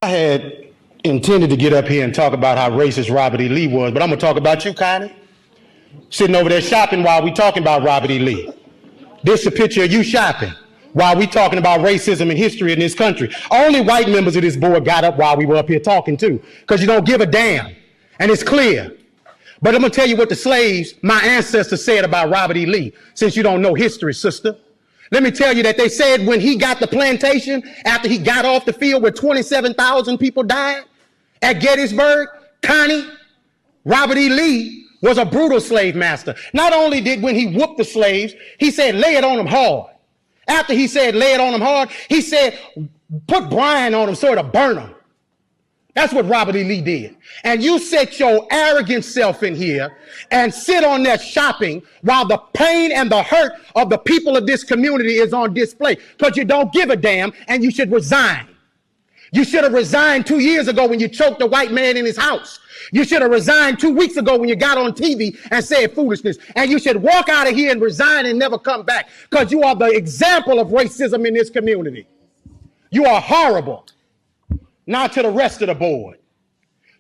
I had intended to get up here and talk about how racist Robert E. Lee was, but I'm gonna talk about you, Connie. Sitting over there shopping while we talking about Robert E. Lee. This is a picture of you shopping while we talking about racism and history in this country. Only white members of this board got up while we were up here talking too, because you don't give a damn, and it's clear. But I'm gonna tell you what the slaves, my ancestors, said about Robert E. Lee, since you don't know history, sister. Let me tell you that they said when he got the plantation, after he got off the field where 27,000 people died at Gettysburg, Connie, Robert E. Lee was a brutal slave master. Not only did when he whooped the slaves, he said, lay it on them hard. After he said, lay it on them hard, he said, put brine on them so it'll burn them. That's what Robert E. Lee did. And you set your arrogant self in here and sit on there shopping while the pain and the hurt of the people of this community is on display, because you don't give a damn and you should resign. You should have resigned 2 years ago when you choked a white man in his house. You should have resigned 2 weeks ago when you got on TV and said foolishness. And you should walk out of here and resign and never come back, because you are the example of racism in this community. You are horrible. Now to the rest of the board.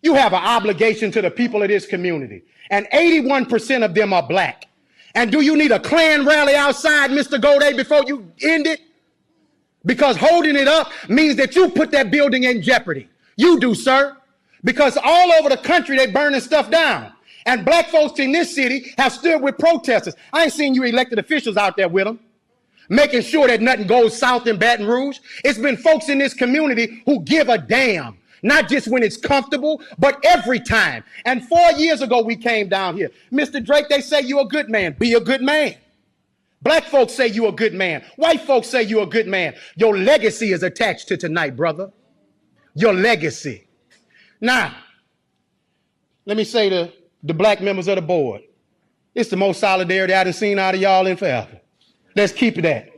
You have an obligation to the people of this community, and 81% of them are black. And do you need a Klan rally outside, Mr. Goday, before you end it? Because holding it up means that you put that building in jeopardy. You do, sir. Because all over the country, they burning stuff down. And black folks in this city have stood with protesters. I ain't seen you elected officials out there with them, making sure that nothing goes south in Baton Rouge. It's been folks in this community who give a damn, not just when it's comfortable, but every time. And 4 years ago, we came down here. Mr. Drake, they say you're a good man. Be a good man. Black folks say you're a good man. White folks say you're a good man. Your legacy is attached to tonight, brother. Your legacy. Now, let me say to the black members of the board, it's the most solidarity I've seen out of y'all in forever. Let's keep it at.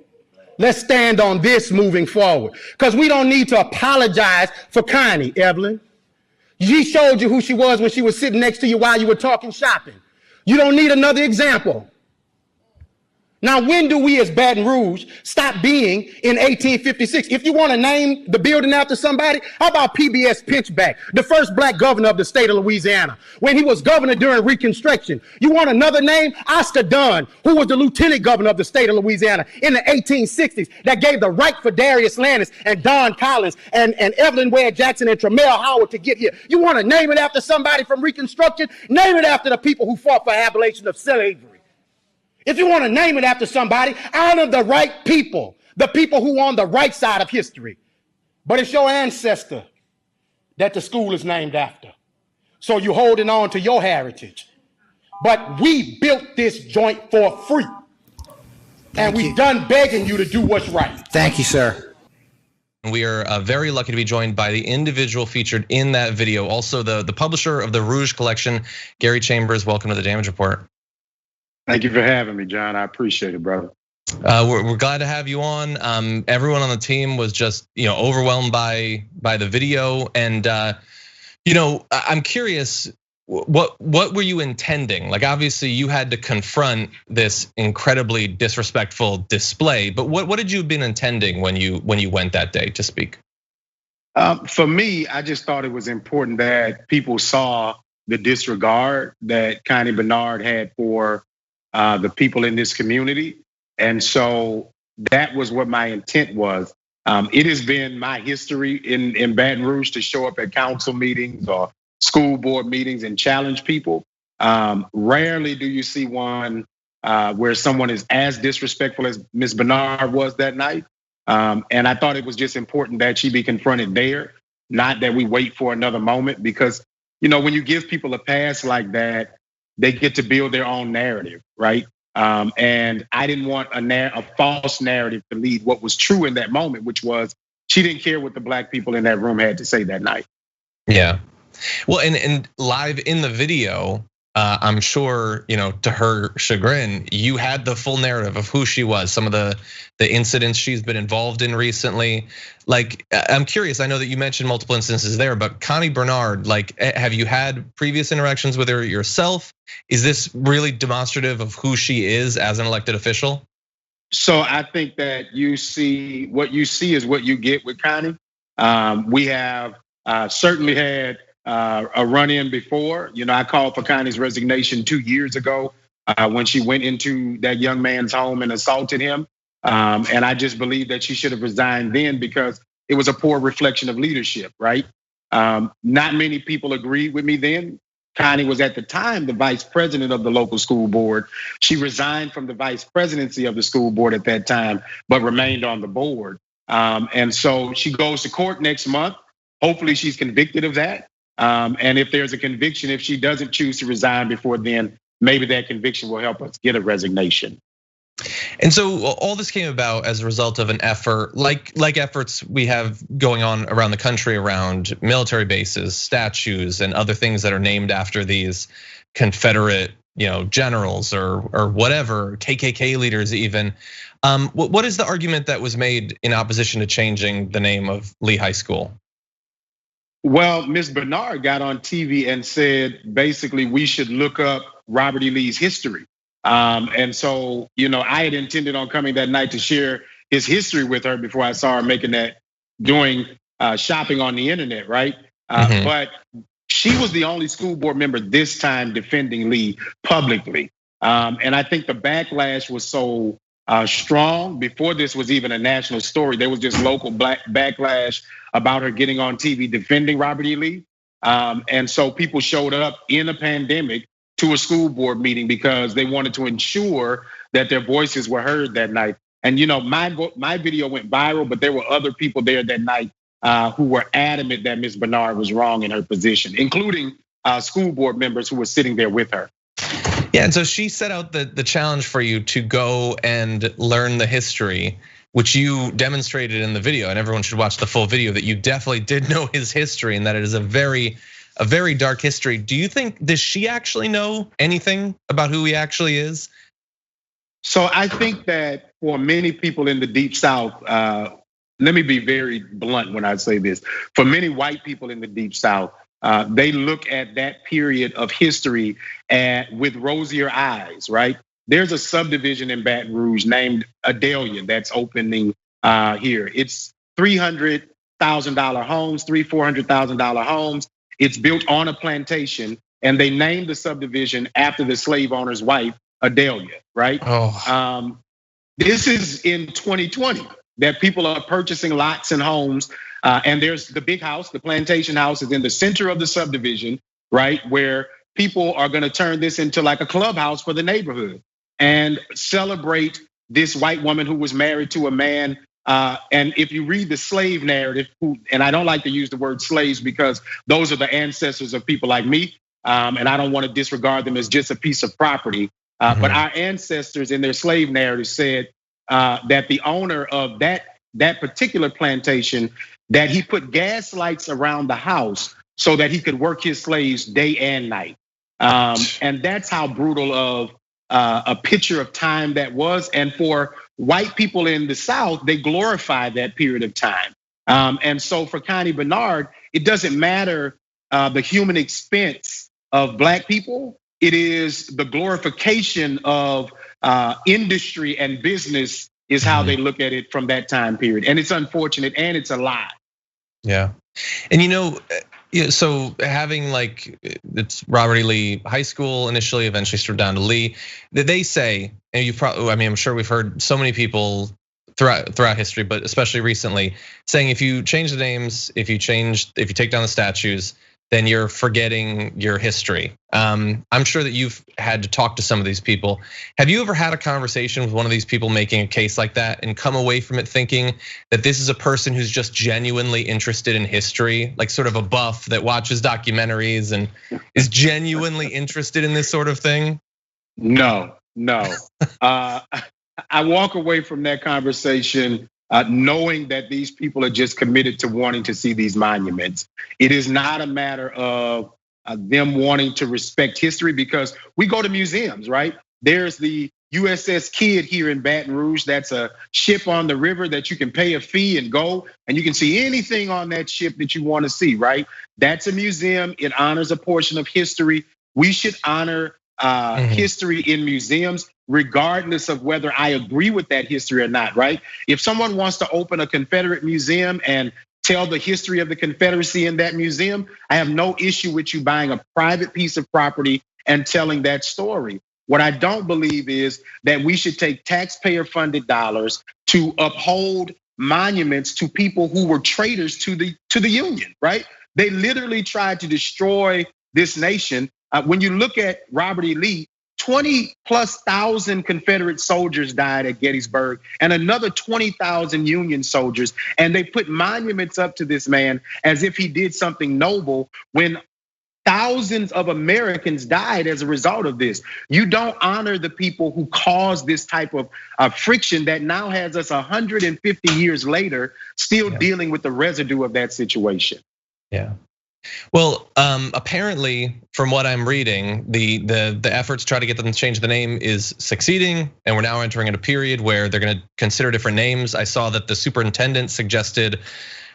Let's stand on this moving forward, because we don't need to apologize for Connie, Evelyn. She showed you who she was when she was sitting next to you while you were talking shopping. You don't need another example. Now, when do we as Baton Rouge stop being in 1856? If you want to name the building after somebody, how about PBS Pinchback, the first black governor of the state of Louisiana, when he was governor during Reconstruction? You want another name? Oscar Dunn, who was the lieutenant governor of the state of Louisiana in the 1860s, that gave the right for Darius Landis and Don Collins and Evelyn Ware Jackson and Tremel Howard to get here. You want to name it after somebody from Reconstruction? Name it after the people who fought for abolition of slavery. If you want to name it after somebody, honor the right people, the people who are on the right side of history. But it's your ancestor that the school is named after. So you're holding on to your heritage. But we built this joint for free. And we've done begging you to do what's right. Thank you, sir. We are very lucky to be joined by the individual featured in that video. Also the publisher of the Rouge collection, Gary Chambers. Welcome to the Damage Report. Thank you for having me, John. I appreciate it, brother. We're glad to have you on. Everyone on the team was just overwhelmed by the video, and I'm curious, what were you intending? Like, obviously you had to confront this incredibly disrespectful display, but what did you have been intending when you went that day to speak? For me, I just thought it was important that people saw the disregard that Connie Bernard had for the people in this community. And so that was what my intent was. It has been my history in Baton Rouge to show up at council meetings or school board meetings and challenge people. Rarely do you see one where someone is as disrespectful as Ms. Bernard was that night. And I thought it was just important that she be confronted there, not that we wait for another moment, because when you give people a pass like that, they get to build their own narrative, right? And I didn't want a false narrative to lead what was true in that moment, which was she didn't care what the black people in that room had to say that night. Yeah, well, and live in the video, I'm sure, to her chagrin, you had the full narrative of who she was, some of the incidents she's been involved in recently. Like, I'm curious, I know that you mentioned multiple instances there, but Connie Bernard, like, have you had previous interactions with her yourself? Is this really demonstrative of who she is as an elected official? So I think that what you see is what you get with Connie. We have Certainly had a run-in before. I called for Connie's resignation 2 years ago when she went into that young man's home and assaulted him. And I just believe that she should have resigned then because it was a poor reflection of leadership, right? Not many people agreed with me then. Connie was at the time the vice president of the local school board. She resigned from the vice presidency of the school board at that time, but remained on the board. And so she goes to court next month. Hopefully she's convicted of that. And if there's a conviction, if she doesn't choose to resign before then, maybe that conviction will help us get a resignation. And so all this came about as a result of an effort, like efforts we have going on around the country around military bases, statues, and other things that are named after these Confederate, generals or whatever, KKK leaders even. What is the argument that was made in opposition to changing the name of Lee High School? Well, Ms. Bernard got on TV and said, basically, we should look up Robert E. Lee's history. And so, I had intended on coming that night to share his history with her before I saw her doing shopping on the internet, right? But she was the only school board member this time defending Lee publicly. And I think the backlash was so strong before this was even a national story. There was just local backlash about her getting on TV defending Robert E. Lee. And so people showed up in a pandemic to a school board meeting because they wanted to ensure that their voices were heard that night. And my video went viral, but there were other people there that night who were adamant that Ms. Bernard was wrong in her position, including school board members who were sitting there with her. Yeah, and so she set out the challenge for you to go and learn the history, which you demonstrated in the video, and everyone should watch the full video, that you definitely did know his history and that it is a very dark history. Do you think, does she actually know anything about who he actually is? So I think that for many people in the Deep South, let me be very blunt when I say this. For many white people in the Deep South, they look at that period of history with rosier eyes, right? There's a subdivision in Baton Rouge named Iadarola that's opening here. It's $300,000 homes, $400,000 homes. It's built on a plantation, and they named the subdivision after the slave owner's wife, Iadarola, right? Oh. This is in 2020 that people are purchasing lots and homes, and there's the big house, the plantation house is in the center of the subdivision, right? Where people are gonna turn this into like a clubhouse for the neighborhood and celebrate this white woman who was married to a man. And if you read the slave narrative, and I don't like to use the word slaves because those are the ancestors of people like me, and I don't want to disregard them as just a piece of property. But our ancestors in their slave narrative said that the owner of that particular plantation, that he put gas lights around the house so that he could work his slaves day and night. And that's how brutal of a picture of time that was. And for white people in the South, they glorify that period of time. And so for Connie Bernard, it doesn't matter the human expense of Black people. It is the glorification of industry and business is how they look at it from that time period. And it's unfortunate and it's a lie. Yeah. And so having it's Robert E. Lee High School initially, eventually stripped down to Lee. They say, and I'm sure we've heard so many people throughout history, but especially recently, saying if you change the names, if you take down the statues, then you're forgetting your history. I'm sure that you've had to talk to some of these people. Have you ever had a conversation with one of these people making a case like that and come away from it thinking that this is a person who's just genuinely interested in history, like sort of a buff that watches documentaries and is genuinely interested in this sort of thing? No. I walk away from that conversation knowing that these people are just committed to wanting to see these monuments. It is not a matter of them wanting to respect history, because we go to museums, right? There's the USS Kidd here in Baton Rouge. That's a ship on the river that you can pay a fee and go, and you can see anything on that ship that you want to see, right? That's a museum. It honors a portion of history. We should honor history in museums, regardless of whether I agree with that history or not, right? If someone wants to open a Confederate museum and tell the history of the Confederacy in that museum, I have no issue with you buying a private piece of property and telling that story. What I don't believe is that we should take taxpayer-funded dollars to uphold monuments to people who were traitors to the Union, right? They literally tried to destroy this nation. When you look at Robert E. Lee, 20,000+ Confederate soldiers died at Gettysburg and another 20,000 Union soldiers. And they put monuments up to this man as if he did something noble when thousands of Americans died as a result of this. You don't honor the people who caused this type of friction that now has us 150 years later still dealing with the residue of that situation. Yeah. Well, apparently, from what I'm reading, the efforts to try to get them to change the name is succeeding, and we're now entering a period where they're going to consider different names. I saw that the superintendent suggested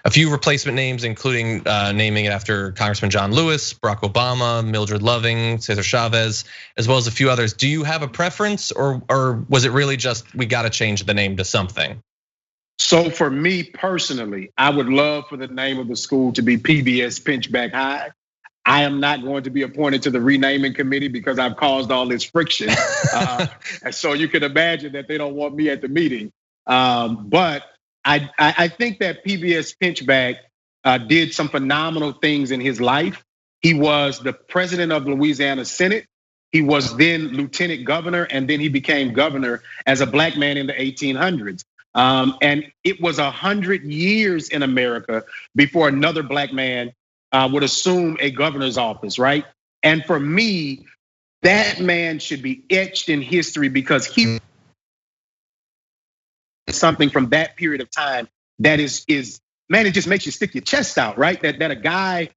a few replacement names, including naming it after Congressman John Lewis, Barack Obama, Mildred Loving, Cesar Chavez, as well as a few others. Do you have a preference, or was it really just we got to change the name to something? So for me personally, I would love for the name of the school to be PBS Pinchback High. I am not going to be appointed to the renaming committee because I've caused all this friction. And so you can imagine that they don't want me at the meeting. But I think that PBS Pinchback did some phenomenal things in his life. He was the president of the Louisiana Senate. He was then lieutenant governor, and then he became governor as a black man in the 1800s. And it was 100 years in America before another black man would assume a governor's office, right? And for me, that man should be etched in history because he something from that period of time that is man, it just makes you stick your chest out, right? That a guy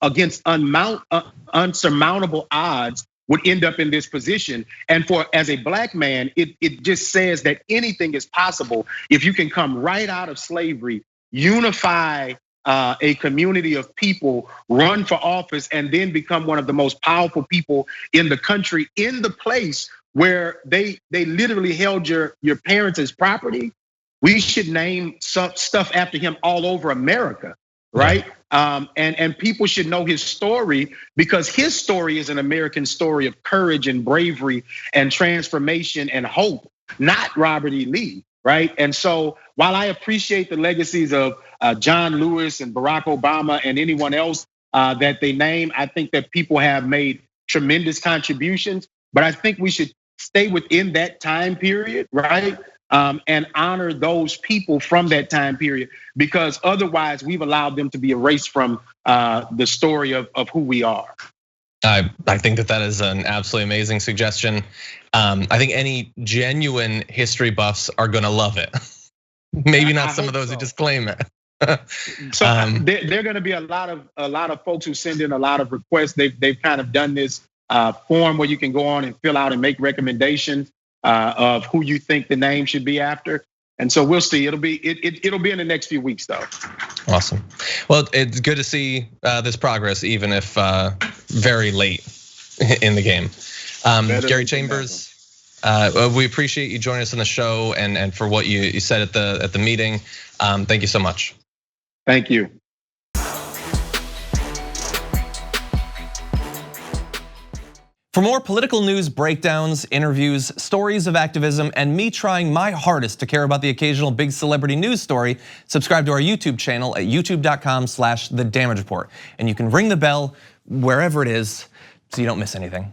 against unsurmountable odds would end up in this position. And as a black man, it just says that anything is possible if you can come right out of slavery, unify a community of people, run for office, and then become one of the most powerful people in the country, in the place where they literally held your parents as property. We should name some stuff after him all over America, right? And people should know his story because his story is an American story of courage and bravery and transformation and hope, not Robert E. Lee, right? And so while I appreciate the legacies of John Lewis and Barack Obama and anyone else that they name, I think that people have made tremendous contributions, but I think we should stay within that time period, right? And honor those people from that time period, because otherwise we've allowed them to be erased from the story of who we are. I think that is an absolutely amazing suggestion. I think any genuine history buffs are gonna love it. Maybe not some of those who just claim it. So there are gonna be a lot of folks who send in a lot of requests. They've kind of done this form where you can go on and fill out and make recommendations of who you think the name should be after. And so we'll see. It'll be in the next few weeks though. Awesome. Well, it's good to see this progress, even if very late in the game. Gary Chambers, we appreciate you joining us on the show and for what you said at the meeting. Thank you so much. Thank you. For more political news breakdowns, interviews, stories of activism, and me trying my hardest to care about the occasional big celebrity news story, subscribe to our YouTube channel at youtube.com/thedamagereport. And you can ring the bell wherever it is so you don't miss anything.